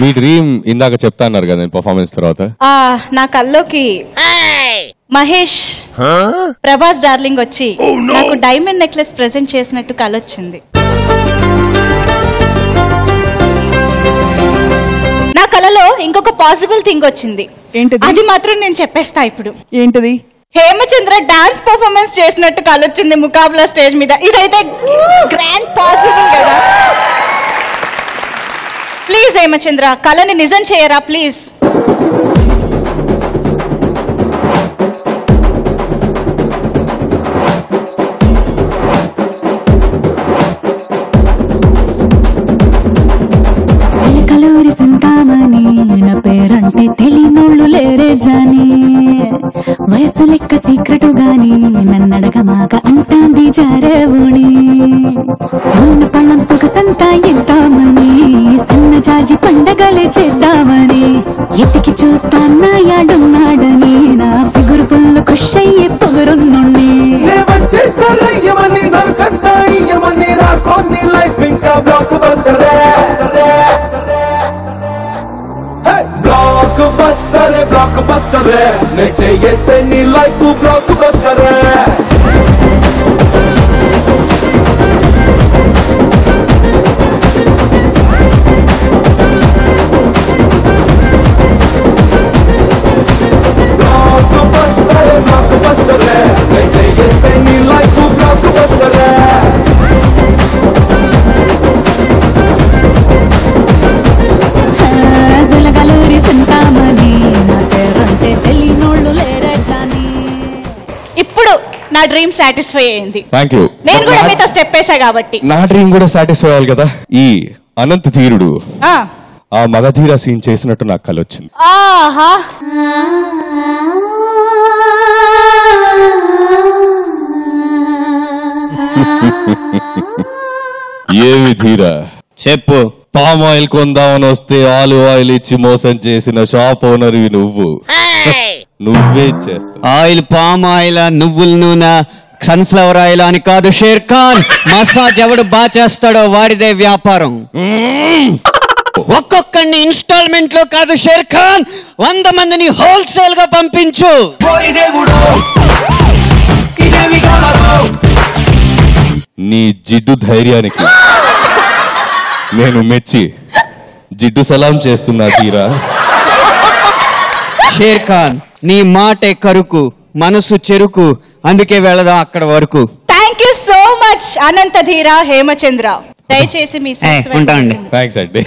మీ dream ఇందాక చెప్తా అన్నారు కదా పర్ఫార్మెన్స్ తర్వాత. నా కల్లోకి మహేష్ ప్రభాస్ డార్లింగ్ వచ్చి నాకు డైమండ్ నెక్లెస్ ప్రెజెంట్ చేసినట్టు కలొచ్చింది. నా కలలో ఇంకొక పాసిబుల్ థింగ్ వచ్చింది. ఏంటిది? అది మాత్రం నేను చెప్పేస్తా ఇప్పుడు. ఏంటిది? హేమచంద్ర డాన్స్ పర్ఫార్మెన్స్ చేసినట్టు కలొచ్చింది ముకాబలా స్టేజ్ మీద. ఇదైతే గ్రాండ్ పాసిబుల్ కదా. ప్లీజ్ హేమచంద్ర కళని నిజం చేయరా ప్లీజ్. నా పేరంటే తెలియనోళ్ళు లేరే జాని, వయసు లెక్క సీక్రెటు గాని నన్నడగ మాక అంటాంది జారేవుని. ఉన్న పళ్ళం సొగసంతా ఇద్దామని, సన్న జాజి పండగలే చేద్దామని, ఎతికి చూస్తాన్నా యాడున్నాడని, నా ఫిగురు ఫుల్ ఖుష్ అయ్యే పొగరున్నోని. బ్లాక్ బస్టర్ నే చేస్తే నీ life block buster. Block buster నే చేస్తే నీ లైఫ్ బ్లాక్ బస్టర్. ఇప్పుడు నా డ్రీమ్ సాటిస్ఫై అయింది. థాంక్యూ. నేను కూడా మీతో స్టెప్ వేసా కాబట్టి నా డ్రీమ్ కూడా సాటిస్ఫై అవ్వాలి కదా. ఈ అనంత ధీరుడు ఆ మగధీర సీన్ చేసినట్టు నాకు కల వచ్చింది. ఆహా ఏమి ధీరా చెప్పు. పామ్ ఆయిల్ కొందామని వస్తే ఆలివ్ ఆయిల్ ఇచ్చి మోసం చేసిన షాప్ ఓనర్ నువ్వు. నువ్వే చేస్తావు. ఆయిల్ పామ్ ఆయిల్, నువ్వుల నూనె, సన్ఫ్లవర్ ఆయిల్ అని కాదు షేర్ ఖాన్. మసాజ్ ఎవడు బాగా చేస్తాడో వాడిదే వ్యాపారం. ఒక్కొక్కడిని ఇన్స్టాల్మెంట్ లో కాదు షేర్ ఖాన్, 100 మందిని హోల్సేల్ గా పంపించు. నీ జిడ్డు ధైర్యానికి నేను మెచ్చి జిడ్డు సలాం చేస్తున్నా ధీరా. షేర్ ఖాన్ నీ మాటే కరుకు, మనసు చెరుకు, అందుకే వెళదాం అక్కడ వరకు. థ్యాంక్ యూ సో మచ్ అనంత ధీరా హేమచంద్ర. దయచేసి మీ ఉంటాండి. థ్యాంక్స్ అండి.